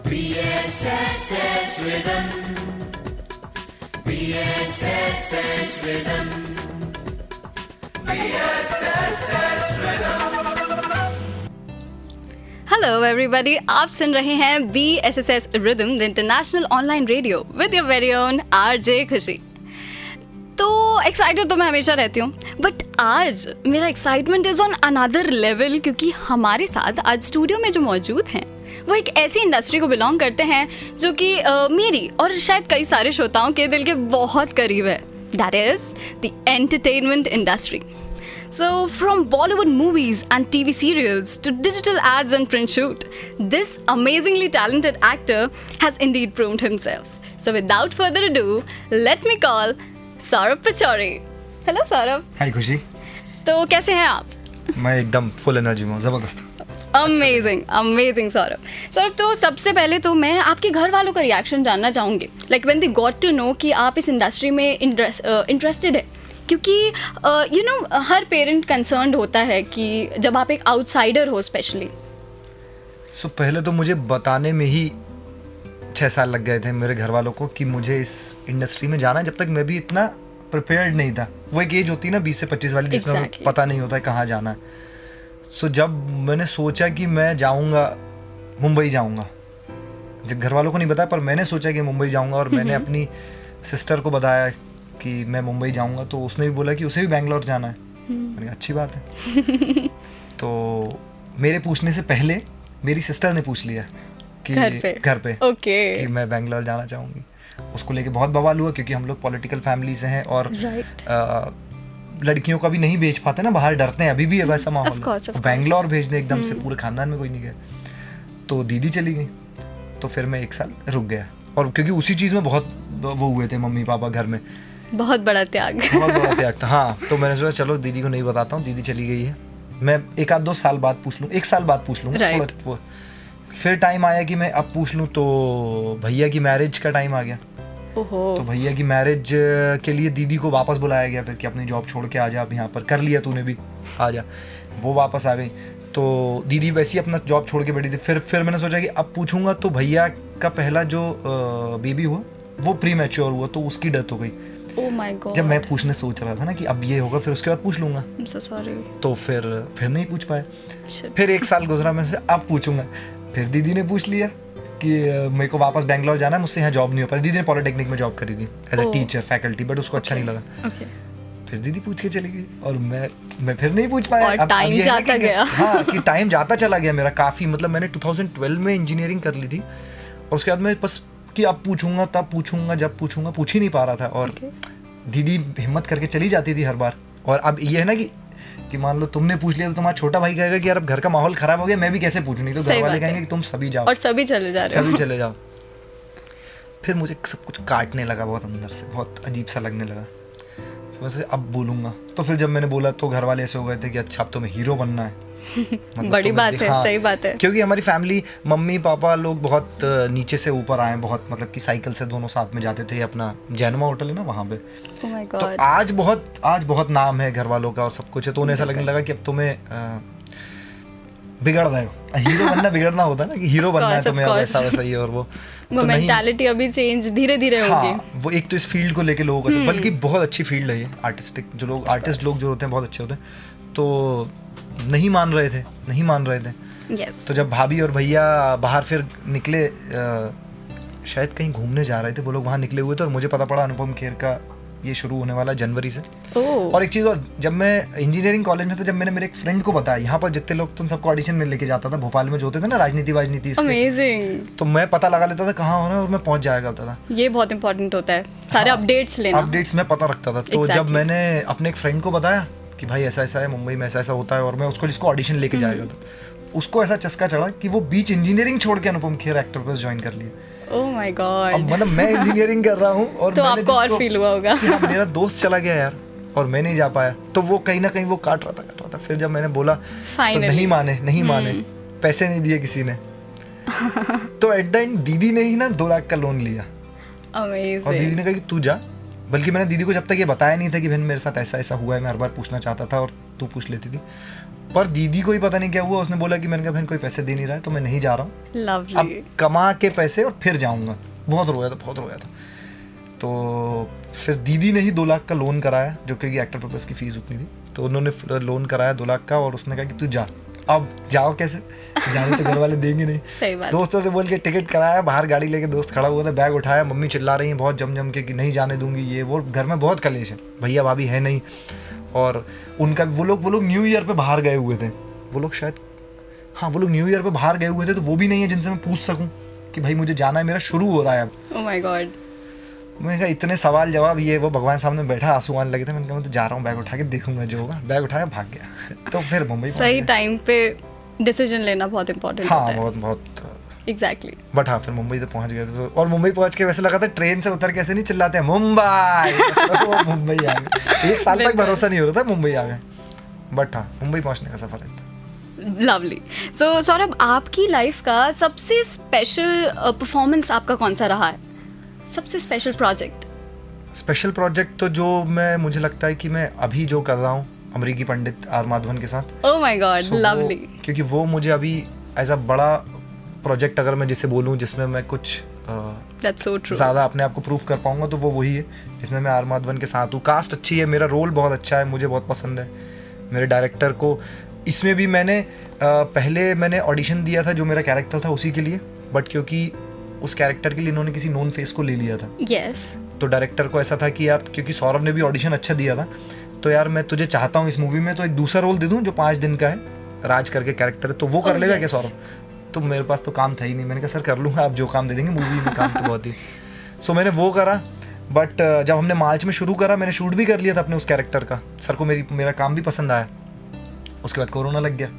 BSSS Rhythm. BSSS Rhythm. BSSS Rhythm. Hello everybody, आप सुन रहे हैं BSSS Rhythm, the international online radio with your very own RJ खुशी। तो excited तो मैं हमेशा रहती हूँ, बट आज मेरा excitement is on another level, क्योंकि हमारे साथ आज स्टूडियो में जो मौजूद हैं वो एक ऐसी इंडस्ट्री को बिलोंग करते हैं जो कि मेरी और शायद कई सारे श्रोताओं के दिल के बहुत करीब है। That is the entertainment industry. So, from Bollywood movies and TV serials to digital ads and print shoot, this amazingly talented actor has indeed proved himself. So, without further ado, let me call Saurabh Pachori. Hello, Saurabh. हाय खुशी. तो कैसे हैं आप? मैं एकदम full energy में हूँ, ज़बरदस्त. Amazing amazing Saurabh. सौरभ, तो सबसे पहले तो मैं आपके घर वालों का रिएक्शन जानना चाहूँगी. Like when they got to know कि आप इस इंडस्ट्री में इंटरेस्टेड है, क्योंकि यू नो हर पेरेंट कंसर्न्ड होता है कि जब आप एक आउटसाइडर हो स्पेशली. सो पहले तो मुझे बताने में ही 6 साल लग गए थे मेरे घर वालों को कि मुझे इस इंडस्ट्री में जाना है. जब तक मैं भी इतना प्रिपेयर्ड नहीं था. वो एक एज होती है ना 20 से 25 वाली, जिसमें exactly. पता नहीं होता है कहाँ जाना है. सो जब मैंने सोचा कि मैं जाऊँगा, मुंबई जाऊँगा, जब घर वालों को नहीं बताया पर मैंने सोचा कि मुंबई जाऊँगा, और मैंने अपनी सिस्टर को बताया कि मैं मुंबई जाऊंगा, तो उसने भी बोला कि उसे भी बैंगलोर जाना है. मैंने कहा अच्छी बात है. तो मेरे पूछने से पहले मेरी सिस्टर ने पूछ लिया कि घर पे कि मैं बैंगलोर जाना चाहूँगी. उसको लेके बहुत बवाल हुआ, क्योंकि हम लोग पॉलिटिकल फैमिली से हैं और लड़कियों का भी नहीं भेज पाते ना, बाहर डरते हैं. अभी भी है वैसा माहौल. बैंगलोर भेज दे एकदम से, पूरे खानदान में कोई नहीं गया. तो दीदी चली गई, तो फिर मैं 1 साल रुक गया. और क्योंकि उसी चीज़ में बहुत वो हुए थे मम्मी पापा घर में. बहुत बड़ा त्याग था. हाँ, तो मैंने सोचा चलो दीदी को नहीं बताता हूँ. दीदी चली गई है, मैं 1-2 साल बाद पूछ लूँ, 1 साल बाद पूछ लूँगा थोड़ा. फिर टाइम आया कि मैं अब पूछ लूँ, तो भैया की मैरिज का टाइम आ गया. तो भैया की मैरिज के लिए दीदी को वापस बुलाया गया फिर कि अपनी जॉब छोड़ के आ जा, अब यहाँ पर कर लिया तूने भी, आ जा. वो वापस आ गई. तो दीदी वैसे ही अपना जॉब छोड़ के बैठी थी. फिर मैंने सोचा कि अब पूछूंगा तो भैया का पहला जो बेबी हुआ वो प्री मैच्योर हुआ, तो उसकी डेथ हो गई. Oh my God. जब मैं पूछने सोच रहा था ना कि अब ये होगा, फिर उसके बाद पूछ लूंगा. I'm so sorry. तो फिर नहीं पूछ पाए. फिर 1 साल गुजरा, मैं सोचा अब पूछूंगा. फिर दीदी ने पूछ लिया कि मेरे को वापस बैंगलोर जाना है, मुझसे यहाँ जॉब नहीं हो पाई. दीदी ने पॉलिटेक्निक में जॉब करी थी as a teacher faculty, but उसको अच्छा नहीं लगा. फिर दीदी पूछ के चली गई और मैं फिर नहीं पूछ पाया. और टाइम जाता गया. हाँ, कि टाइम जाता चला गया मेरा काफ़ी. मतलब मैंने 2012 में इंजीनियरिंग कर ली थी, और उसके बाद मैं बस कि अब पूछूंगा तब पूछूंगा जब पूछूंगा, पूछ ही नहीं पा रहा था. और दीदी हिम्मत करके चली जाती थी हर बार. और अब ये है ना कि मान लो तुमने पूछ लिया तो तुम्हारा छोटा भाई कहेगा कि यार अब घर का माहौल खराब हो गया, मैं भी कैसे पूछूं. नहीं तो घर वाले कहेंगे कि तुम सभी जाओ, और सभी चले जा रहे हो. सभी चले जाओ. फिर मुझे सब कुछ काटने लगा बहुत अंदर से, बहुत अजीब सा लगने लगा. वैसे अब बोलूंगा, तो फिर जब मैंने बोला तो घर वाले ऐसे हो गए थे कि अच्छा अब तुम्हें हीरो बनना है. मतलब बड़ी बात है. हाँ, सही बात है. क्योंकि हमारी फैमिली, मम्मी पापा लोग बहुत नीचे से ऊपर आए, बहुत मतलब कि साइकिल से दोनों साथ में जाते थे. अपना जैनमा होटल है ना वहाँ पे. oh my God. तो आज बहुत नाम है घर वालों का और सब कुछ है. तो उन्हें ऐसा लगने लगा कि अब तुम्हें बिगड़ रहे हो. हीरो बनना बिगड़ना होता है ना, कि हीरो बनना है तुम्हें, वैसा ही है. और वो मेंटालिटी अभी चेंज धीरे-धीरे होगी. हाँ, वो एक तो इस फील्ड को लेके लोगों का, बल्कि बहुत अच्छी फील्ड है ये. आर्टिस्ट लोग जो होते हैं बहुत अच्छे होते हैं. तो नहीं मान रहे थे. yes. तो जब भाभी और भैया बाहर फिर निकले, शायद कहीं घूमने जा रहे थे वो लोग, वहाँ निकले हुए थे, और मुझे पता पड़ा अनुपम खेर का ये शुरू होने वाला जनवरी से. और एक चीज़ और, जब मैं इंजीनियरिंग कॉलेज में था, जब मैंने मेरे एक फ्रेंड को बताया, यहाँ पर जितने लोग तुम सबको ऑडिशन में लेके जाता था, भोपाल में जो होते थे ना राजनीति अमेजिंग, तो मैं पता लगा लेता था कहाँ होना है, और मैं पहुँच जाया करता था. ये बहुत इंपॉर्टेंट होता है, सारे अपडेट्स मैं पता रखता था. तो जब मैंने अपने एक फ्रेंड को बताया कि भाई ऐसा है, मुंबई में ऐसा होता है, और मैं उसको जिसको ऑडिशन लेके जाएगा, उसको ऐसा चस्का चढ़ा कि वो बीच इंजीनियरिंग छोड़ के अनुपम खेर एक्टर को ज्वाइन कर लिया. ओह माय गॉड. अब मतलब मैं इंजीनियरिंग कर रहा हूँ, और तो आपको और फील हुआ होगा कि हाँ, मेरा दोस्त चला गया यार और मैं नहीं जा पाया. तो वो कहीं ना कहीं वो काट रहा था. फिर जब मैंने बोला तो नहीं माने, पैसे नहीं दिए किसी ने. तो एट द एंड दीदी ने ही ना 2 लाख का लोन लिया. अमेजिंग. और दीदी ने कहा कि तू जा. बल्कि मैंने दीदी को जब तक ये बताया नहीं था कि बहन मेरे साथ ऐसा हुआ है, मैं हर बार पूछना चाहता था, और तू पूछ लेती थी। पर दीदी को ही पता नहीं क्या हुआ, उसने बोला कि मैंने कहा बहन कोई पैसे दे नहीं रहा है तो मैं नहीं जा रहा हूँ, अब लवली। कमा के पैसे और फिर जाऊँगा। बहुत रोया था। तो फिर दीदी ने ही 2 लाख का लोन कराया, जो क्योंकि एक्टर पर्पस की फीस उतनी थी, तो उन्होंने लोन कराया 2 लाख का, और उसने कहा कि तू जा। अब जाओ कैसे, जाने तो घर वाले देंगे नहीं। सही बात। दोस्तों से बोल के टिकट कराया, बाहर गाड़ी लेके दोस्त खड़ा हुआ था, बैग उठाया, मम्मी चिल्ला रही है बहुत जम के कि नहीं जाने दूंगी, ये वो। घर में बहुत कलेश है, भैया भाभी है नहीं, और उनका वो लोग न्यू ईयर पे बाहर गए हुए थे, वो लोग शायद, हाँ वो लोग न्यू ईयर पे बाहर गए हुए थे, तो वो भी नहीं है जिनसे मैं पूछ सकूं कि भाई मुझे जाना है, मेरा शुरू हो रहा है अब। ओह माय गॉड। मैंने कहा इतने सवाल जवाब, ये वो भगवान सामने बैठा, आंसू आने लगे थे। मैंने कहा मैं तो जा रहा हूँ, बैग उठा के देखूंगा जो होगा। बैग उठाया, भाग गया। तो फिर मुंबई सही टाइम पे डिसीजन लेना बहुत इंपॉर्टेंट होता हाँ, है। बहुत एग्जैक्टली। बट हाँ, फिर मुंबई तो पहुंच गए थे। तो और मुंबई पहुंच के वैसे लगा था ट्रेन से उतर के ऐसे नहीं चिल्लाते हैं मुंबई, तो मुंबई आ गए। 1 साल तक भरोसा नहीं हो रहा था, मुंबई आ गए। बट हाँ, मुंबई पहुंचने का सफर है। लवली। सो सौरभ, आपकी लाइफ का सबसे स्पेशल परफॉर्मेंस आपका कौन सा रहा है? सबसे स्पेशल प्रोजेक्ट? स्पेशल प्रोजेक्ट तो जो मुझे लगता है कि मैं अभी जो कर रहा हूँ अमरीकी पंडित आर माधवन के साथ। ओह माय गॉड, लवली। क्योंकि वो मुझे अभी एज अ बड़ा प्रोजेक्ट अगर मैं जिसे बोलूँ, जिसमें मैं कुछ ज़्यादा अपने आप को प्रूव कर पाऊंगा, तो वो वही है जिसमें मैं आर माधवन के साथ हूँ। कास्ट अच्छी है, मेरा रोल बहुत अच्छा है, मुझे बहुत पसंद है। मेरे डायरेक्टर को इसमें भी पहले मैंने ऑडिशन दिया था जो मेरा कैरेक्टर था उसी के लिए, बट क्योंकि उस कैरेक्टर के लिए इन्होंने किसी नोन फेस को ले लिया था। यस। तो डायरेक्टर को ऐसा था कि यार, क्योंकि सौरभ ने भी ऑडिशन अच्छा दिया था, तो यार मैं तुझे चाहता हूँ इस मूवी में, तो एक दूसरा रोल दे दूँ जो 5 दिन का है, राज करके कैरेक्टर है, तो वो कर लेगा क्या सौरभ? तो मेरे पास तो काम था ही नहीं। मैंने कहा सर कर लूँगा, आप जो काम दे देंगे, मूवी में काम तो बहुत ही। सो मैंने वो करा। बट जब हमने मार्च में शुरू करा, मैंने शूट भी कर लिया था अपने उस कैरेक्टर का। सर को मेरा काम भी पसंद आया। उसके बाद कोरोना लग गया,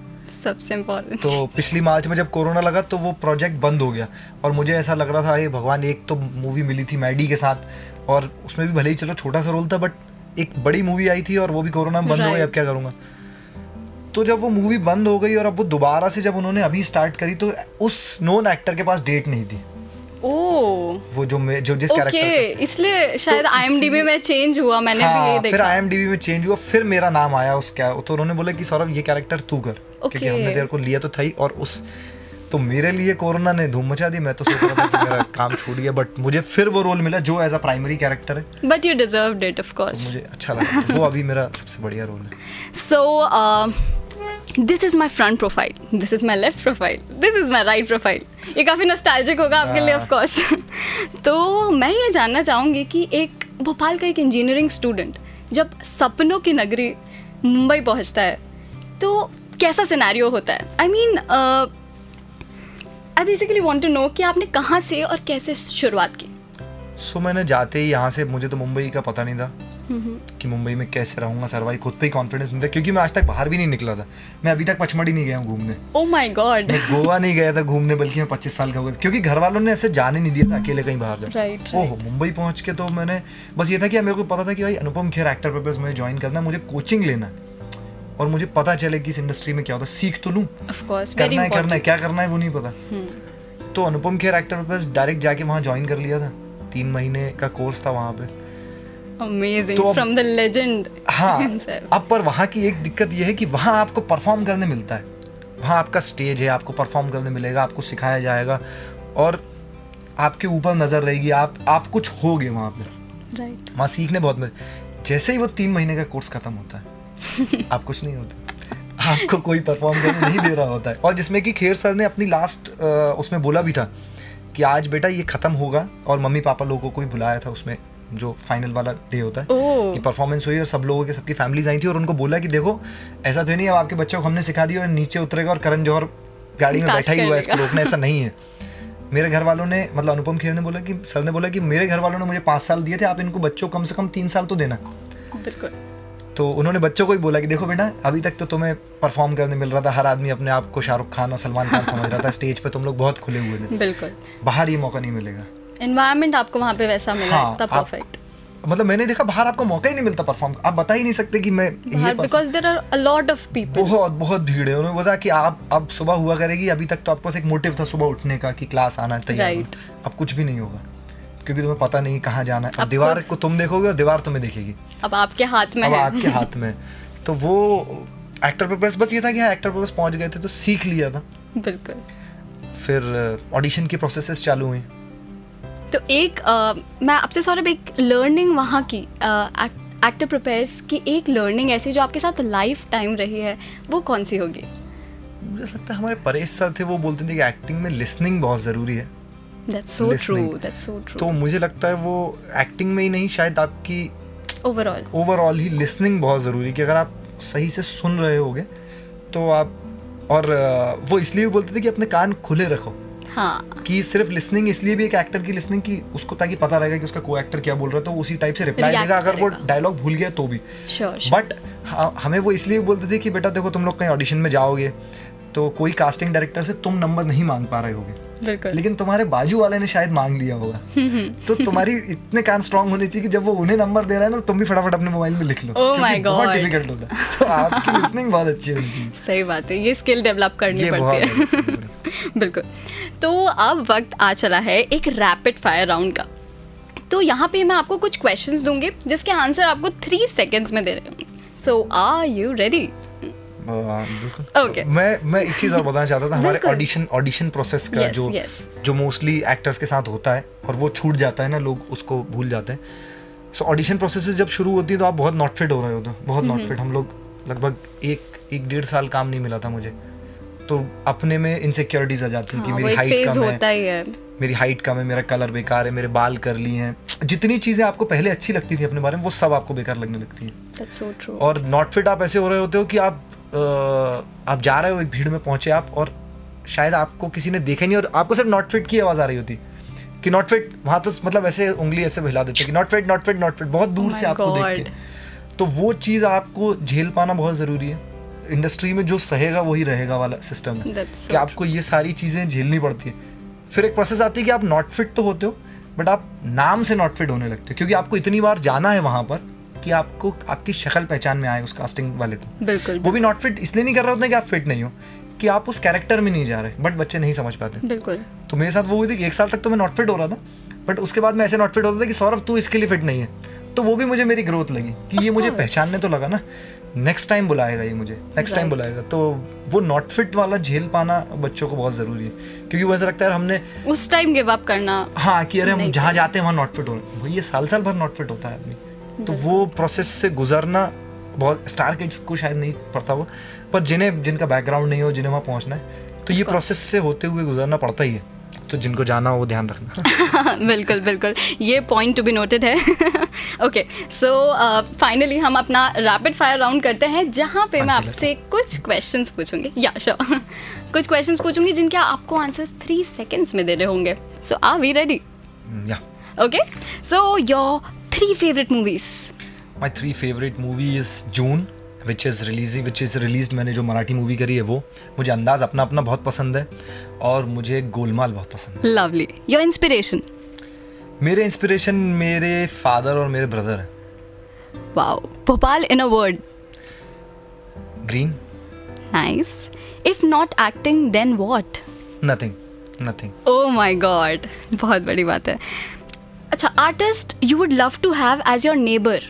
सबसे इम्पोर्टेंट। तो पिछली मार्च में जब कोरोना लगा तो वो प्रोजेक्ट बंद हो गया, और मुझे ऐसा लग रहा था ये भगवान, एक तो मूवी मिली थी मैडी के साथ, और उसमें भी भले ही चलो छोटा सा रोल था, बट एक बड़ी मूवी आई थी और वो भी कोरोना में बंद हो गई, अब क्या करूँगा? तो जब वो मूवी बंद हो गई और अब वो दोबारा से जब उन्होंने अभी स्टार्ट करी, तो उस नोन एक्टर के पास डेट नहीं थी। वो जो जिस कैरेक्टर, इसलिए शायद IMDb में चेंज हुआ, मैंने भी ये देखा। फिर IMDb में चेंज हुआ, फिर मेरा नाम आया उसका, तो उन्होंने बोला कि सौरभ ये कैरेक्टर तू कर, क्योंकि हमने तेरे को लिया तो था ही। और तो मेरे लिए कोरोना ने धूम मचा दी। मैं तो सोच रहा था कि मेरा काम छूट गया, बट मुझे फिर वो रोल मिला जो एज अ प्राइमरी कैरेक्टर है। But you deserved it, of course. मुझे अच्छा लगा, वो अभी मेरा सबसे बढ़िया रोल है। So this is my front profile, this is my left profile, this is my right profile. ये काफ़ी नॉस्टैल्जिक होगा आपके लिए, ऑफ कोर्स। तो मैं ये जानना चाहूँगी कि एक भोपाल का एक इंजीनियरिंग स्टूडेंट जब सपनों की नगरी मुंबई पहुँचता है, तो कैसा सिनेरियो होता है? I mean, I basically want to know कि आपने कहाँ से और कैसे शुरुआत की? मैंने जाते ही यहाँ से, मुझे तो मुंबई का पता नहीं था कि मुंबई में कैसे रहूँगा, सर्वाइव, खुद पे ही कॉन्फिडेंस नहीं था, क्योंकि मैं आज तक बाहर भी नहीं निकला था। मैं अभी तक पचमढ़ी नहीं गया हूँ घूमने। ओह माय गॉड। मैं गोवा नहीं गया था घूमने, बल्कि मैं 25 साल का हो गया, क्योंकि घर वालों ने ऐसे जाने नहीं दिया था अकेले कहीं बाहर जाए। राइट। ओहो, मुंबई पहुँच के तो मैंने बस ये था कि मेरे को पता था कि भाई अनुपम खेर एक्टर पर्पस मुझे ज्वाइन करना है, मुझे कोचिंग लेना है, और मुझे पता चले कि इस इंडस्ट्री में क्या होता है, सीख तो लूँ, करना है क्या करना है वो नहीं पता। तो Anupam Kher actor purpose direct जाके वहाँ ज्वाइन कर लिया था। 3 महीने का कोर्स था वहाँ पे। Amazing, from the legend himself. अब पर वहाँ की एक दिक्कत ये है कि वहाँ आपको परफॉर्म करने मिलता है, वहाँ आपका स्टेज है, आपको परफॉर्म करने मिलेगा, आपको सिखाया जाएगा, और आपके ऊपर नज़र रहेगी, आप कुछ होगे वहाँ पे। राइट। वहाँ सीखने बहुत मिले। जैसे ही वो 3 महीने का कोर्स खत्म होता है, आप कुछ नहीं होता, आपको कोई परफॉर्म करने नहीं दे रहा होता है। और जिसमें कि खेर सर ने अपनी लास्ट उसमें बोला भी था कि आज बेटा ये खत्म होगा, और मम्मी पापा लोगों को भी बुलाया था उसमें, जो फाइनल वाला डे होता है कि परफॉर्मेंस हुई, और सब लोगों के, सबकी फैमिलीज आई थी, और उनको बोला कि देखो ऐसा तो नहीं है अब आपके बच्चों को हमने सिखा दिया और नीचे उतरेगा और करण जौहर गाड़ी में बैठा ही हुआ है, इसको रोकना, ऐसा नहीं है। मेरे घर वालों ने, मतलब अनुपम खेर ने बोला कि सर ने बोला कि मेरे घर वालों ने मुझे 5 साल दिए थे, आप इनको बच्चों को कम से कम 3 साल तो देना। बिल्कुल। तो उन्होंने बच्चों को ही बोला कि देखो बेटा, अभी तक तो तुम्हें परफॉर्म करने मिल रहा था, हर आदमी अपने आप को शाहरुख खान और सलमान खान समझ रहा था, स्टेज पे तुम लोग बहुत खुले हुए थे, बिल्कुल, बाहर ये मौका नहीं मिलेगा, एनवायरनमेंट आपको वहाँ पे वैसा मिला। हाँ, तब परफेक्ट। मतलब मैंने देखा बाहर आपको मौका ही नहीं मिलता परफॉर्म, आप बता ही नहीं सकते कि मैं ये, because there are a lot of people, बहुत भीड़ है। उन्होंने बोला कि आप अब सुबह हुआ करेगी, अभी तक तो आपके पास एक मोटिव था सुबह उठने का कि क्लास आना है, तैयार होना। अब कुछ भी नहीं होगा, क्योंकि तुम्हें पता नहीं कहाँ जाना है। अब दीवार को तुम देखोगे और दीवार तुम्हें देखेगी, अब आपके हाथ में अब है। आपके हाथ में। तो वो एक्टर प्रोग्रेस बस ये था कि हाँ एक्टर प्रोग्रेस पहुंच गए थे तो सीख लिया था। बिल्कुल। फिर ऑडिशन की प्रोसेसेस चालू हुई। तो एक मैं आपसे सौरभ एक लर्निंग वहाँ की एक्टर प्रिपेयर्स की एक लर्निंग ऐसी जो आपके साथ लाइफ टाइम रही है, वो कौन सी होगी? मुझे लगता है हमारे परेश सर थे, वो बोलते थे कि एक्टिंग में लिसनिंग बहुत ज़रूरी है। That's so true, Listening. that's so true. तो मुझे लगता है वो एक्टिंग में ही नहीं, शायद आपकी ओवरऑल ही लिसनिंग बहुत ज़रूरी है कि अगर आप सही से सुन रहे होगे तो आप, और वो इसलिए भी बोलते थे कि अपने कान खुले रखो। हाँ। कि सिर्फ लिसनिंग इसलिए भी एक एक्टर की लिसनिंग कि उसको ताकि पता रहेगा कि उसका को एक्टर क्या बोल रहा है तो उसी टाइप से रिप्लाई देगा, अगर वो डायलॉग भूल गया तो भी। बट हमें वो इसलिए बोलते थे कि बेटा देखो तुम लोग कहीं ऑडिशन में जाओगे तो कोई कास्टिंग डायरेक्टर से तुम नंबर नहीं मांग पा रहे होगे, लेकिन तुम्हारे बाजू वाले ने शायद मांग लिया होगा। तो तुम्हारी इतने कान स्ट्रांग होने चाहिए कि जब वो उन्हें नंबर दे रहा है ना तो तुम भी फटाफट अपने मोबाइल में लिख लो। बहुत डिफिकल्ट होता है, तो आपकी लिसनिंग बहुत अच्छी होनी चाहिए। सही बात है, ये स्किल डेवलप करनी पड़ती है। बिल्कुल। तो अब वक्त आ चला है एक रैपिड फायर राउंड का। तो यहाँ पे मैं आपको कुछ क्वेश्चंस दूंगी जिसके आंसर आपको 3 सेकेंड्स में दे रहे होंगे। सो आर यू रेडी? Okay. मैं एक चीज़ और बताना चाहता था, हमारे ऑडिशन प्रोसेस का जो मोस्टली एक्टर्स के साथ होता है और वो छूट जाता है ना, लोग उसको भूल जाते हैं। सो ऑडिशन प्रोसेस जब शुरू होती है तो आप बहुत नॉट फिट हो रहे होते हो, बहुत नॉट फिट। हम लोग लगभग एक 1.5 साल काम नहीं मिला था मुझे, तो अपने में इनसिक्योरिटीज आ जाती हैं कि मेरी हाइट कम है, मेरी हाइट कम है, मेरा कलर बेकार है, मेरे बाल कर्ली हैं, जितनी चीज़ें आपको पहले अच्छी लगती थी अपने बारे में वो सब आपको बेकार लगने लगती हैं। That's so true. और नॉट फिट आप ऐसे हो रहे होते हो कि आप जा रहे हो एक भीड़ में पहुंचे आप और शायद आपको किसी ने देखा नहीं और आपको सिर्फ नॉट फिट की आवाज़ आ रही होती कि नॉट फिट, वहाँ तो मतलब ऐसे उंगली ऐसे हिला देते कि not fit not fit not fit, बहुत दूर से आपको देख के। तो वो चीज़ आपको झेल पाना बहुत ज़रूरी है। इंडस्ट्री में जो सहेगा वही रहेगा वाला सिस्टम है कि आपको ये सारी चीज़ें झेलनी पड़ती है। फिर एक प्रोसेस आती है कि आप नॉट फिट तो होते हो बट आप नाम से नॉट फिट होने लगते हो, क्योंकि आपको इतनी बार जाना है वहाँ पर कि आपको आपकी शक्ल पहचान में आए उस कास्टिंग वाले को। बिल्कुल। वो भी नॉट फिट इसलिए नहीं कर रहे होते कि आप फिट नहीं हो, कि आप उस कैरेक्टर में नहीं जा रहे, बट बच्चे नहीं समझ पाते। बिल्कुल। तो मेरे साथ वो हुई थी कि 1 साल तक तो मैं नॉट फिट हो रहा था, बट उसके बाद मैं ऐसे नॉट फिट होता था कि सौरभ तू इसके लिए फिट नहीं है। तो वो भी मुझे मेरी ग्रोथ लगी कि ये मुझे पहचानने तो लगा ना, नेक्स्ट टाइम बुलाएगा ये मुझे, नेक्स्ट टाइम बुलाएगा। तो वो नॉट फिट वाला झेल पाना बच्चों को बहुत ज़रूरी है, क्योंकि वो ऐसा लगता है हमने उस टाइम गिव अप करना, हाँ कि अरे हम जहाँ जाते हैं वहाँ नॉट फिट हो रहे हैं। ये साल भर नॉट फिट होता है आदमी। तो वो प्रोसेस से गुजरना बहुत, स्टार किड्स को शायद नहीं पड़ता वो, पर जिनका बैकग्राउंड नहीं हो, जिन्हें वहाँ पहुँचना है, तो ये प्रोसेस से होते हुए गुजरना पड़ता ही है। तो जिनको जाना हो वो ध्यान रखना। बिल्कुल बिल्कुल, ये पॉइंट टू बी नोटेड है। ओके, सो फाइनली हम अपना रैपिड फायर राउंड करते हैं, जहाँ पे मैं आपसे कुछ क्वेश्चंस पूछूंगी। या श्योर, कुछ क्वेश्चंस पूछूंगी जिनके आपको आंसर्स 3 सेकेंड्स में देने होंगे। सो आर वी रेडी? या okay, so your 3 favourite movies. My 3 favourite movie is June which is released। मैंने जो मराठी मूवी करी है वो, मुझे अंदाज अपना बहुत पसंद है और मुझे गोलमाल बहुत पसंद है। लवली। Your inspiration? मेरे इंस्पिरेशन मेरे फादर और मेरे ब्रदर हैं। Wow. Bhopal in a word? Green. Nice. If not acting then what? Nothing. Oh my god, बहुत बड़ी बात है। अच्छा, artist you would love to have as your neighbour?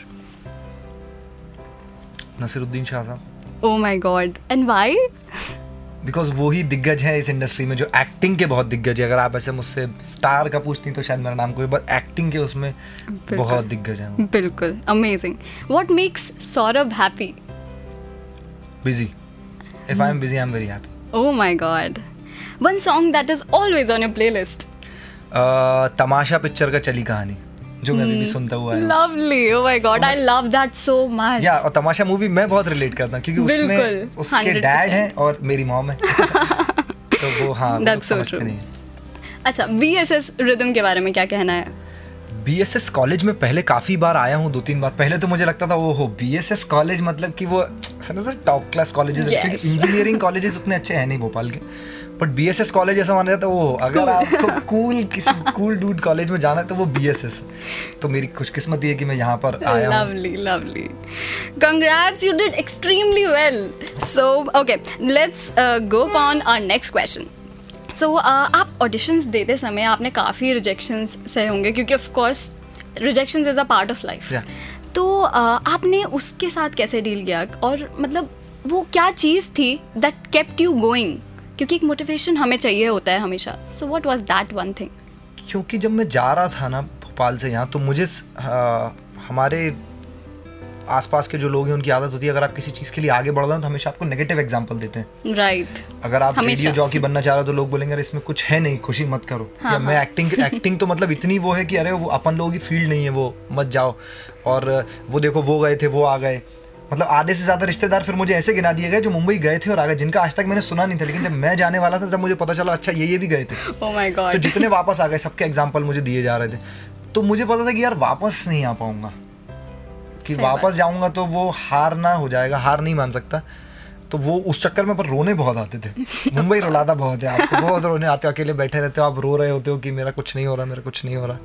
Naseeruddin Shah sahab. Oh my god, and why? Because वो ही दिग्गज है इस इंडस्ट्री में जो एक्टिंग के बहुत दिग्गज है। अगर आप ऐसे मुझसे स्टार का पूछती तो शायद मेरा नाम कोई, बट एक्टिंग के उसमें बहुत दिग्गज है। बिल्कुल, amazing. What makes Saurabh happy? Busy. If I am busy I am very happy. Oh my God. One song that is always on your playlist? Tamasha picture का चली कहानी, जो मैं अभी भी सुनता हुआ है। Lovely. Oh my God, I love that so much. या और तमाशा मूवी मैं बहुत रिलेट करता हूँ क्योंकि उसमें उसके डैड हैं और मेरी मॉम है। तो वो हाँ, दैट्स सो ट्रू। अच्छा, बीएसएस रिदम के बारे में क्या कहना है? बीएसएस कॉलेज में पहले काफ़ी बार आया हूँ, 2-3 बार। पहले तो मुझे लगता था वो बीएसएस कॉलेज मतलब कि वो टॉप क्लास कॉलेजेस है, क्योंकि इंजीनियरिंग कॉलेजेस उतने अच्छे हैं नहीं भोपाल के। बट बीएसएस कॉलेज ऐसा माना जाता है वो, अगर आपको किसी कूल डूड कॉलेज में जाना है तो वो बीएसएस। तो मेरी खुशकिस्मती है कि मैं यहाँ पर आया हूँ। Lovely. Congrats, you did extremely well. So, okay, let's go on our next question. So, आप ऑडिशंस देते समय आपने काफ़ी रिजेक्शंस सहे होंगे, क्योंकि of course rejections is a part of life. तो आपने उसके साथ कैसे डील किया, और मतलब वो क्या चीज़ थी दैट केप्ट यू गोइंग, क्योंकि एक मोटिवेशन हमें चाहिए होता है हमेशा. So what was that one thing? क्योंकि जब मैं जा रहा था ना भोपाल से यहाँ, तो मुझे हमारे आसपास के जो लोग हैं उनकी आदत होती है, अगर आप किसी चीज़ के लिए आगे बढ़ रहे हो तो हमेशा आपको नेगेटिव एग्जांपल देते हैं. राइट. अगर आप रेडियो जॉकी बनना चाह रहे हो तो लोग बोलेंगे अरे इसमें कुछ है नहीं, खुशी मत करो. या मैं एक्टिंग तो मतलब इतनी वो है कि अरे वो अपन लोगों की फील्ड नहीं है, वो मत जाओ. और वो देखो वो गए थे, वो आ गए. मतलब आधे से ज़्यादा रिश्तेदार फिर मुझे ऐसे गिना दिए गए जो मुंबई गए थे और आ गए, जिनका आज तक मैंने सुना नहीं था. लेकिन जब मैं जाने वाला था तब मुझे पता चला अच्छा ये भी गए थे. ओह माय गॉड. तो जितने वापस आ गए सबके एग्जाम्पल मुझे दिए जा रहे थे. तो मुझे पता था कि यार वापस नहीं आ पाऊंगा, कि वापस जाऊंगा तो वो हार ना हो जाएगा, हार नहीं मान सकता. तो वो उस चक्कर में पर रोने बहुत आते थे. मुंबई रुलाता बहुत है आपको, बहुत रोने आते हो, अकेले बैठे रहते हो, आप रो रहे होते हो कि मेरा कुछ नहीं हो रहा, मेरा कुछ नहीं हो रहा.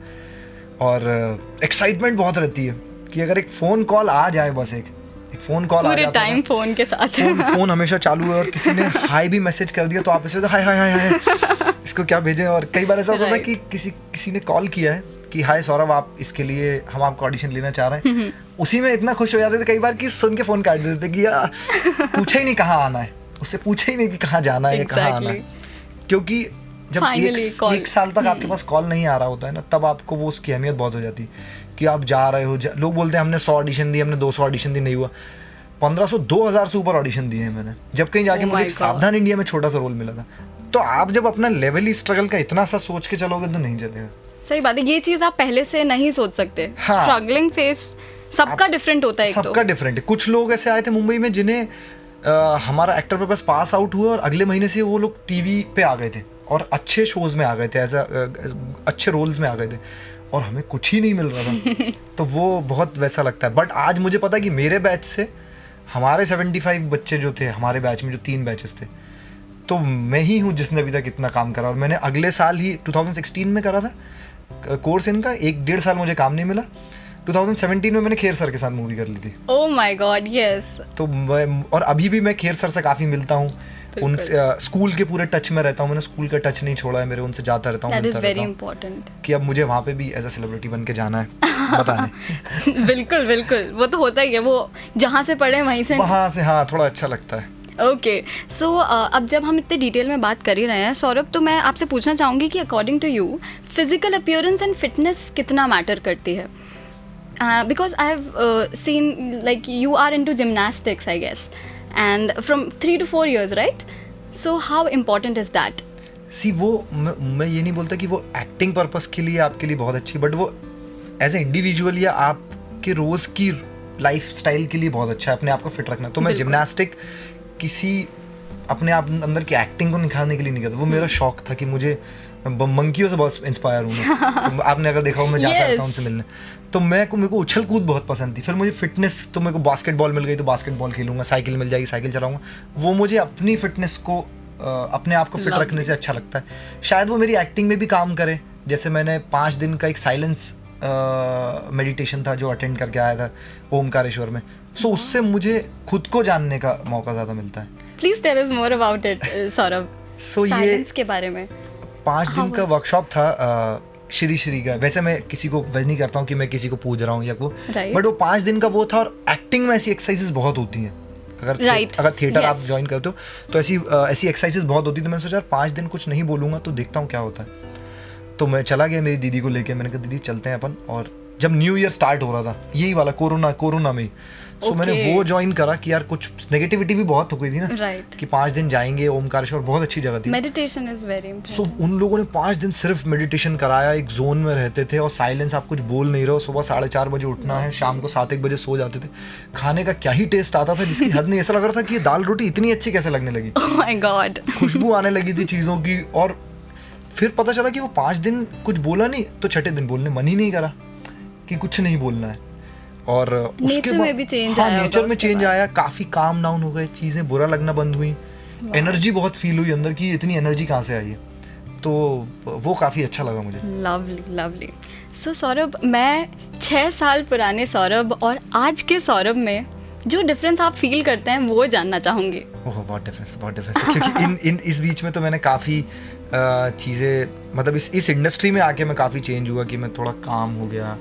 और एक्साइटमेंट बहुत रहती है कि अगर एक फ़ोन कॉल आ जाए, बस एक फ़ोन कॉल आ जाता है, पूरे टाइम फ़ोन के साथ फ़ोन हमेशा चालू है, और किसी ने हाय भी मैसेज कर दिया तो आप ऐसे हाय हाय हाय हाय इसको क्या भेजें. और कई बार ऐसा होता है कि किसी ने कॉल किया है कि हाय सौरभ आप इसके लिए हम आपका ऑडिशन लेना चाह रहे हैं. उसी में इतना खुश हो जाते थे कई बार कि सुन के फ़ोन काट देते थे कि यार पूछा ही नहीं कहाँ आना है, उससे पूछा ही नहीं कि कहाँ जाना है, कहाँ आना है. क्योंकि जब एक साल तक आपके पास कॉल नहीं आ रहा होता है ना, तब आपको वो उसकी अहमियत बहुत हो जाती है कि आप जा रहे हो. लोग बोलते हैं हमने 100 ऑडिशन दिए, हमने 200 ऑडिशन दिए, नहीं हुआ. 1500 2000 से ऊपर ऑडिशन दिए हैं मैंने, जब कहीं जाके मुझे सावधान इंडिया में छोटा सा रोल मिला था. तो आप जब अपना लेवल ही स्ट्रगल का इतना सा सोच के चलोगे तो नहीं चलेगा. सही बात है, ये चीज आप पहले से नहीं सोच सकते. स्ट्रगलिंग फेस सबका डिफरेंट होता है. सबका डिफरेंट है. कुछ लोग ऐसे आए थे मुंबई में जिन्हें हमारा एक्टर पेपर्स पास आउट हुआ और अगले महीने से वो लोग टीवी पे आ गए थे और अच्छे शोज में आ गए थे, ऐसा अच्छे रोल्स में आ गए थे, और हमें कुछ ही नहीं मिल रहा था. तो वो बहुत वैसा लगता है. बट आज मुझे पता है कि मेरे बैच से हमारे 75 बच्चे जो थे हमारे बैच में, जो 3 बैचेस थे, तो मैं ही हूँ जिसने अभी तक इतना काम करा. और मैंने अगले साल ही 2016 में करा था कोर्स इनका, 1-1.5 साल मुझे काम नहीं मिला. 2017 में मैंने खेर सर के साथ मूवी कर ली थी. ओह माय गॉड, यस. तो मैं, और अभी भी मैं खेर सर से काफ़ी मिलता हूँ, उन स्कूल के पूरे टच में रहता हूँ. मैंने स्कूल का टच नहीं छोड़ा है मेरे, उनसे जाता रहता हूँ. दैट इज वेरी इंपॉर्टेंट कि अब मुझे वहाँ पे भी एज अ सेलिब्रिटी बन के जाना है बताने. बिल्कुल बिल्कुल, वो तो होता ही है, वो जहाँ से पढ़े वहीं से. हाँ, थोड़ा अच्छा लगता है. ओके. सो अब जब हम इतने डिटेल में बात कर ही रहे हैं सौरभ, तो मैं आपसे पूछना चाहूँगी कि according to you physical appearance and fitness कितना मैटर करती है? Because I have seen like you are into gymnastics I guess, and from 3 to 4 years, right? So how important is that? See वो मैं ये नहीं बोलता कि वो एक्टिंग पर्पस के लिए आपके लिए बहुत अच्छी, बट वो एज ए इंडिविजुअल या आपके रोज़ की लाइफ स्टाइल के लिए बहुत अच्छा है अपने आप को फिट रखना. तो मैं जिम्नास्टिक किसी अपने आप अंदर की एक्टिंग को निखारने के लिए नहीं करता. वो मेरा शौक था कि मुझे मंकियों से बहुत इंस्पायर हूँ मैं. तो आपने अगर देखा हो मैं जाता रहता हूँ उनसे मिलने. तो मेरे को उछल कूद बहुत पसंद थी. फिर मुझे फिटनेस, तो मेरे को बास्केटबॉल मिल गई तो बास्केटबॉल खेलूंगा, साइकिल मिल जाएगी साइकिल चलाऊंगा. वो मुझे अपनी फिटनेस को अपने आप को फिट रखने से अच्छा लगता है. शायद वो मेरी एक्टिंग में भी काम करे. जैसे मैंने 5 दिन का एक साइलेंस मेडिटेशन था जो अटेंड करके आया था ओमकारेश्वर में. सो उससे मुझे खुद को जानने का मौका ज़्यादा मिलता है. Please tell us more about it Saurabh. So ये के बारे में 5 दिन का वर्कशॉप था श्री का. वैसे मैं किसी को वैसे नहीं करता हूँ कि मैं किसी को पूज रहा हूँ या को, बट वो 5 दिन का वो था. और एक्टिंग में ऐसी एक्सरसाइजेस बहुत होती हैं. अगर थिएटर आप ज्वाइन करते हो तो ऐसी एक्सरसाइजेस बहुत होती है. तो मैंने सोचा 5 दिन कुछ नहीं बोलूँगा तो देखता हूँ क्या होता है. तो मैं चला गया मेरी दीदी को लेके. मैंने कहा दीदी चलते हैं अपन. और जब न्यू ईयर स्टार्ट हो रहा था यही वाला कोरोना में, सो मैंने वो ज्वाइन करा कि यार कुछ नेगेटिविटी भी बहुत हो गई थी ना, कि 5 दिन जाएंगे ओमकारेश्वर, बहुत अच्छी जगह थी. Meditation is very important. So उन लोगों ने 5 दिन सिर्फ मेडिटेशन कराया. एक जोन में रहते थे और साइलेंस, आप कुछ बोल नहीं रहे हो. सुबह 4:30 बजे उठना है, शाम को 7-1 बजे सो जाते थे. खाने का क्या ही टेस्ट आता था जिसकी हद नहीं. ऐसा लग रहा था कि ये दाल रोटी इतनी अच्छी कैसे लगने लगी. ओह माय गॉड, खुशबू आने लगी थी चीज़ों की. और फिर पता चला कि वो 5 दिन कुछ बोला नहीं तो छठे दिन बोलने मन ही नहीं करा कि कुछ नहीं बोलना है. और उसके बाद में भी चेंज आया. नेचर में चेंज आया. काफ़ी काम डाउन हो गए, चीज़ें बुरा लगना बंद हुई. एनर्जी बहुत फील हुई अंदर की, इतनी एनर्जी कहाँ से आई है. तो वो काफ़ी अच्छा लगा मुझे. लवली. सो सौरभ, मैं 6 साल पुराने सौरभ और आज के सौरभ में जो डिफरेंस आप फील करते हैं वो जानना चाहूँगी. ओह बहुत डिफरेंस क्योंकि इस बीच में तो मैंने काफ़ी चीज़ें, मतलब इस इंडस्ट्री में आके मैं काफ़ी चेंज हुआ कि मैं थोड़ा काम हो गया.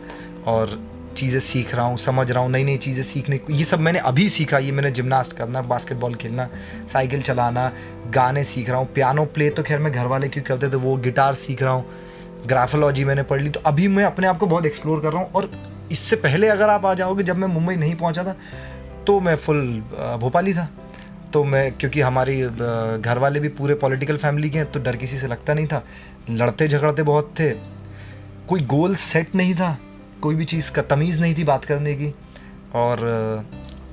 और चीज़ें सीख रहा हूँ, समझ रहा हूँ, नई नई चीज़ें सीखने, ये सब मैंने अभी सीखा। ये मैंने जिमनास्ट करना, बास्केटबॉल खेलना, साइकिल चलाना, गाने सीख रहा हूँ, पियानो प्ले तो खैर मैं घर वाले क्यों करते थे वो, गिटार सीख रहा हूँ, ग्राफोलॉजी मैंने पढ़ ली। तो अभी मैं अपने आप को बहुत एक्सप्लोर कर रहा हूँ। और इससे पहले अगर आप आ जाओगे, जब मैं मुंबई नहीं पहुँचा था तो मैं फुल भोपाली था। तो मैं, क्योंकि हमारी घर वाले भी पूरे पॉलिटिकल फैमिली के हैं, तो डर किसी से लगता नहीं था, लड़ते झगड़ते बहुत थे, कोई गोल सेट नहीं था, कोई भी चीज़ का तमीज़ नहीं थी बात करने की, और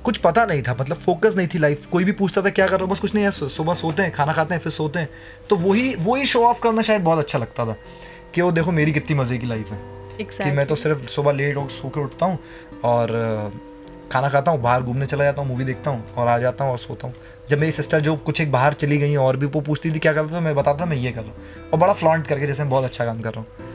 कुछ पता नहीं था, मतलब फोकस नहीं थी लाइफ। कोई भी पूछता था क्या कर रहे हो, बस कुछ नहीं है, सुबह सोते हैं, खाना खाते हैं, फिर सोते हैं। तो वही शो ऑफ करना शायद बहुत अच्छा लगता था कि वो देखो मेरी कितनी मज़े की लाइफ है। कि मैं तो सिर्फ सुबह लेट हो सो के उठता हूँ और खाना खाता हूँ, बाहर घूमने चला जाता हूँ, मूवी देखता हूँ और आ जाता हूँ और सोता हूँ। जब मेरी सिस्टर जो कुछ एक बाहर चली गई और भी वो पूछती थी क्या करता था, मैं बताता था मैं ये कर रहा हूँ, और बड़ा फ्लॉन्ट करके जैसे मैं बहुत अच्छा काम कर रहा हूँ।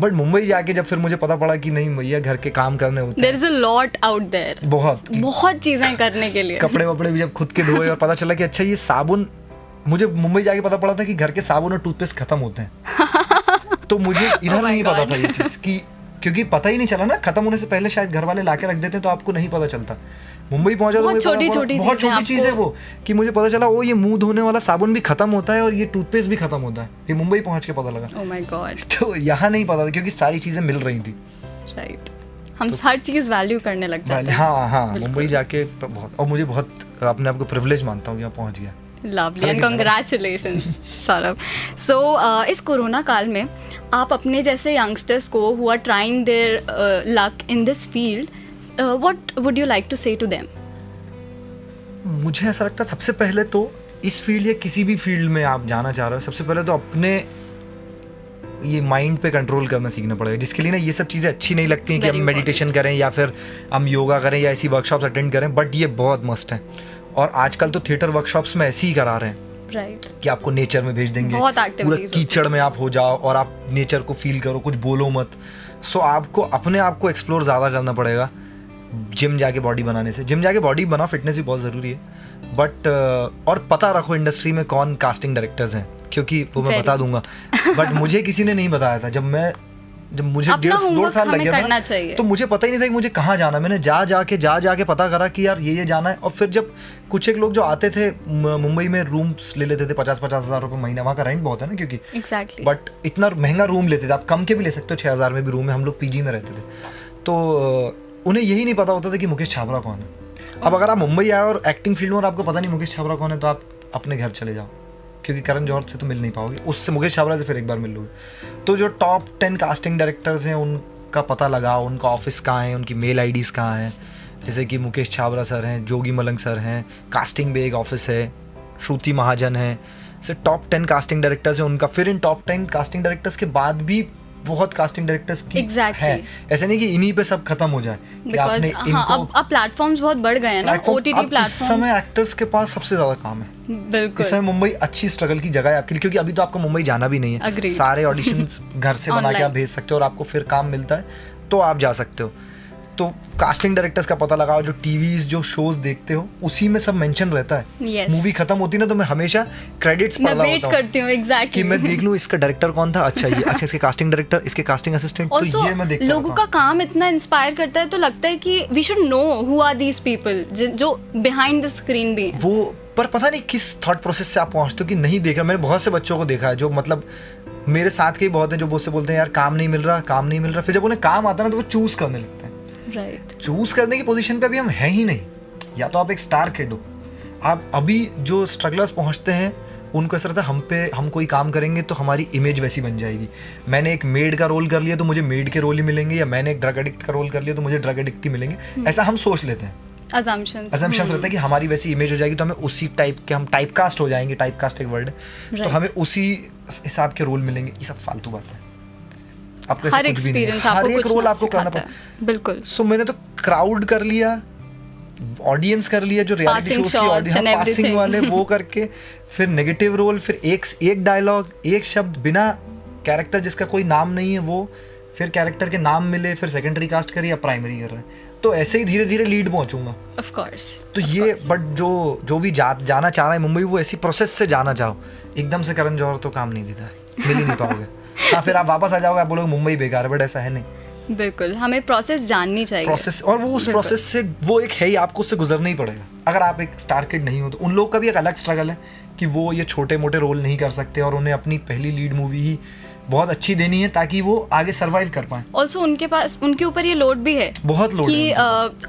बट मुंबई जाके जब फिर मुझे पता पड़ा कि नहीं भैया घर के काम करने होते हैं, there is a lot out there, बहुत चीजें करने के लिए। कपड़े वपड़े भी जब खुद के धोए और पता चला कि अच्छा ये साबुन, मुझे मुंबई जाके पता पड़ा था कि घर के साबुन और टूथपेस्ट खत्म होते हैं। तो मुझे इधर नहीं पता था ये चीज़ की, क्योंकि पता ही नहीं चला ना, खत्म होने से पहले शायद घर वाले लाके रख देते तो आपको नहीं पता चलता। मुंबई पहुंचा तो बहुत छोटी चीज़ है वो, कि मुझे पता चला वो ये मुंह धोने वाला साबुन भी खत्म होता है और ये टूथपेस्ट भी खत्म होता है। ये मुंबई पहुंच के पता लगा। ओह माय गॉड। तो यहाँ नहीं पता था क्योंकि सारी चीज़ें मिल रही थी। राइट, हम हर चीज़ वैल्यू करने लग जाते हैं। हाँ, मुंबई जाके बहुत, और मुझे बहुत अपने आप को प्रिविलेज मानता हूँ यहाँ पहुँच गया। Lovely and congratulations, Saurabh. So इस कोरोना काल में आप अपने जैसे यंगस्टर्स को who are trying their luck in this field, what would you like to say to them? मुझे ऐसा लगता है सबसे पहले तो इस फील्ड या किसी भी फील्ड में आप जाना चाह रहे हो, सबसे पहले तो अपने ये माइंड पे कंट्रोल करना सीखना पड़ेगा, जिसके लिए ना ये सब चीज़ें अच्छी नहीं लगती हैं कि हम मेडिटेशन करें या फिर हम योगा करें या ऐसी वर्कशॉप्स अटेंड करें, बट ये बहुत मस्ट है। और आजकल तो थिएटर वर्कशॉप्स में ऐसे ही करा रहे हैं, राइट, कि आपको नेचर में भेज देंगे, पूरा कीचड़ में आप हो जाओ और आप नेचर को फील करो, कुछ बोलो मत। सो आपको अपने आप को एक्सप्लोर ज़्यादा करना पड़ेगा जिम जाके बॉडी बनाने से। जिम जाके बॉडी बना, फिटनेस भी बहुत ज़रूरी है, बट और पता रखो इंडस्ट्री में कौन कास्टिंग डायरेक्टर्स हैं, क्योंकि वो मैं बता दूंगा। बट मुझे किसी ने नहीं बताया था, जब मुझे 1.5-2 साल लग गया ना, तो मुझे पता ही नहीं था कि मुझे कहाँ जाना। मैंने जाके पता करा कि यार ये जाना है। और फिर जब कुछ एक लोग जो आते थे मुंबई में रूम्स ले लेते थे 50-50 हज़ार रुपये महीना, वहाँ का रेंट बहुत है ना क्योंकि exactly. बट इतना महंगा रूम लेते थे, आप कम के भी ले सकते हो, 6,000 में भी रूम है। हम लोग पीजी में रहते थे, तो उन्हें यही नहीं पता होता था कि मुकेश छाबड़ा कौन है। अब अगर आप मुंबई आए और एक्टिंग फील्ड में और आपको पता नहीं मुकेश छाबड़ा कौन है, तो आप अपने घर चले जाओ, क्योंकि करण जौहर से तो मिल नहीं पाओगे, उससे मुकेश छाबड़ा से फिर एक बार मिल लोगे। तो जो टॉप 10 कास्टिंग डायरेक्टर्स हैं उनका पता लगाओ, उनका ऑफिस कहाँ है, उनकी मेल आईडीज़ कहाँ हैं। जैसे कि मुकेश छाबड़ा सर हैं, जोगी मलंग सर हैं, कास्टिंग में एक ऑफिस है, श्रुति महाजन है, से टॉप 10 कास्टिंग डायरेक्टर्स हैं उनका। फिर इन टॉप 10 कास्टिंग डायरेक्टर्स के बाद भी बहुत कास्टिंग डायरेक्टर्स की है, ऐसे नहीं कि इन्हीं पे सब खत्म हो जाए कि आपने इनको। अब प्लेटफॉर्म्स बहुत बढ़ गए हैं ना, ओटीटी प्लेटफॉर्म्स। इस समय एक्टर्स के पास सबसे ज्यादा काम है, बिल्कुल। इस समय मुंबई अच्छी स्ट्रगल की जगह है आपके लिए, क्योंकि अभी तो आपको मुंबई जाना भी नहीं है, सारे ऑडिशंस घर से बना के आप भेज सकते हो और आपको फिर काम मिलता है तो आप जा सकते हो। तो कास्टिंग डायरेक्टर्स का पता लगाओ, जो टीवीज जो शोज देखते हो उसी में सब मेंशन रहता है। मूवी खत्म होती है ना, तो मैं हमेशा क्रेडिट्स पढ़ रहा होता हूं कि मैं देख लूं इसका डायरेक्टर कौन था, अच्छा ये, अच्छा इसके कास्टिंग डायरेक्टर, इसके कास्टिंग असिस्टेंट, तो ये मैं देखता हूं। लोगों का काम इतना इंस्पायर करता है, तो लगता है कि we should know who are these people जो बिहाइंड द स्क्रीन भी हैं। वो पर पता नहीं किस थॉट प्रोसेस से आप पहुंचते हो कि नहीं देख रहा। मैंने बहुत से बच्चों को देखा है जो मतलब मेरे साथ के ही बहुत है, जो मुझसे बोलते हैं यार काम नहीं मिल रहा, फिर जब उन्हें काम आता है ना तो वो चूज करने लगते हैं। राइट, चूज करने की पोजीशन पे अभी हम हैं ही नहीं। या तो आप एक स्टार किड हो, आप अभी जो स्ट्रगलर्स पहुंचते हैं उनको ऐसा रहता है हम कोई काम करेंगे तो हमारी इमेज वैसी बन जाएगी। मैंने एक मेड का रोल कर लिया तो मुझे मेड के रोल ही मिलेंगे, या मैंने एक ड्रग एडिक्ट का रोल कर लिया तो मुझे ड्रग एडिक्ट ही मिलेंगे। ऐसा हम सोच लेते हैं, assumptions रहता है कि हमारी वैसी इमेज हो जाएगी तो हमें उसी टाइप के, हम टाइप कास्ट हो जाएंगे, टाइप कास्ट एक वर्ड है, तो हमें उसी हिसाब के रोल मिलेंगे। ये सब फालतू बात है, आपको हर एक्सपीरियंस आपको हर एक रोल आपको करना पड़ता है। बिल्कुल। सो मैंने तो क्राउड कर लिया, ऑडियंस कर लिया, जो रियलिटी शोज की ऑडियंस पासिंग वाले वो करके, फिर नेगेटिव रोल, फिर एक डायलॉग, एक शब्द बिना कैरेक्टर जिसका कोई नाम नहीं है वो, फिर कैरेक्टर के नाम मिले, फिर सेकेंडरी कास्ट करिए या प्राइमरी कर रहे हैं, तो ऐसे ही धीरे धीरे लीड पहुंचूंगा। Of course. तो ये बट जो भी जाना चाह रहा है मुंबई, वो ऐसी प्रोसेस से जाना चाहो। एकदम से करण जौहर तो काम नहीं देता है, मिल ही नहीं पाओगे। हाँ, फिर आप वापस आ जाओगे, आप बोलोगे मुंबई बेकार है, बट ऐसा है नहीं। बिल्कुल, हमें प्रोसेस जाननी चाहिए। प्रोसेस, और वो उस बिल्कुल। प्रोसेस से वो एक है ही, आपको उससे गुजरना ही पड़ेगा। अगर आप एक स्टार किड नहीं हो तो उन लोग का भी एक अलग स्ट्रगल है कि वो ये छोटे मोटे रोल नहीं कर सकते और उन्हें अपनी पहली लीड मूवी ही बहुत अच्छी देनी है ताकि वो आगे सरवाइव कर पाए। ऑल्सो उनके ऊपर ये लोड भी है, बहुत लोड कि है।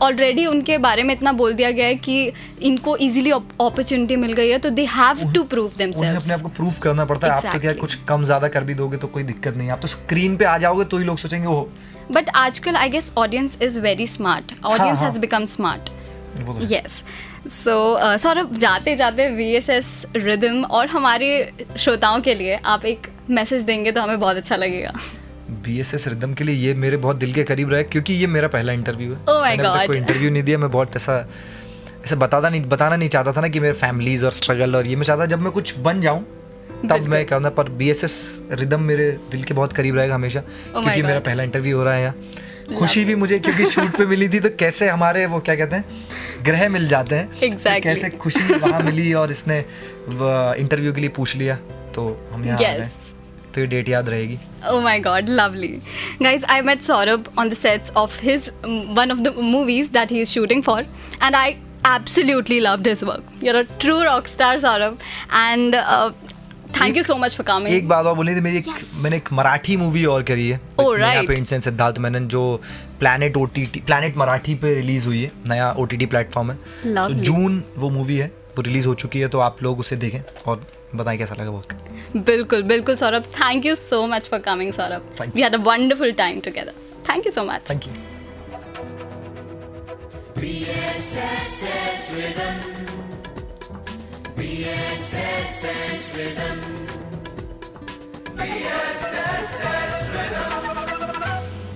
ऑलरेडी उनके बारे में इतना बोल दिया गया है कि इनको इजीली अपॉर्चुनिटी मिल गई है, तो दे हैव टू प्रूव उन्हें देमसेल्व्स। अपने आप को प्रूव करना पड़ता है। आप तो क्या Exactly. कुछ कम ज्यादा कर भी दोगे तो कोई दिक्कत नहीं, आप तो स्क्रीन पे आ जाओगे तो ही लोग सोचेंगे ओह। बट आजकल I guess audience is very smart, audience हाँ। Has become smart. वो तो है। यस, सो सौरभ, जाते जाते VSS रिदम और हमारे श्रोताओं के लिए आप एक मैसेज देंगे तो हमें बहुत अच्छा लगेगा। BSS रिदम के लिए ये मेरे बहुत दिल के करीब रहा है क्योंकि ये मेरा पहला इंटरव्यू है। Oh my मैंने अभी तक God. कोई इंटरव्यू नहीं दिया। मैं बहुत ऐसे बताना नहीं चाहता था ना कि मेरे फैमिलीज और स्ट्रगल, और ये मैं चाहता जब मैं कुछ बन जाऊं तब मैं कहूँगा। पर BSS रिदम मेरे दिल के बहुत करीब रहेगा हमेशा, क्योंकि मेरा पहला इंटरव्यू हो रहा है यहाँ। खुशी भी मुझे क्योंकि शूट पे मिली थी, तो कैसे हमारे वो क्या कहते हैं ग्रह मिल जाते हैं। Exactly. तो कैसे खुशी वहाँ मिली और इसने इंटरव्यू के लिए पूछ लिया, तो हम यहाँ आ गए। तो ये डेट याद रहेगी। Oh my God, lovely. Guys, I met Saurabh on the sets of his one of the movies that he is shooting for, and I absolutely loved his work. You're a true rock star, Saurabh, and thank you so much for coming. एक बात और बोलनी थी, मैंने एक Marathi movie और करी है नया पेंट्स एंड सिद्धार्थ मेनन, जो प्लैनेट मराठी पे रिलीज हुई है। नया OTT प्लेटफॉर्म है। So, जून वो मूवी है, वो रिलीज हो चुकी है, तो आप लोग उसे देखें और बताएं कैसा लगा बहुत। बिल्कुल बिल्कुल Saurabh, thank you so much for coming Saurabh. Thank you. We had a wonderful time together. Thank you so much. Thank you. BSS Rhythm. BSS Rhythm. BSS Rhythm.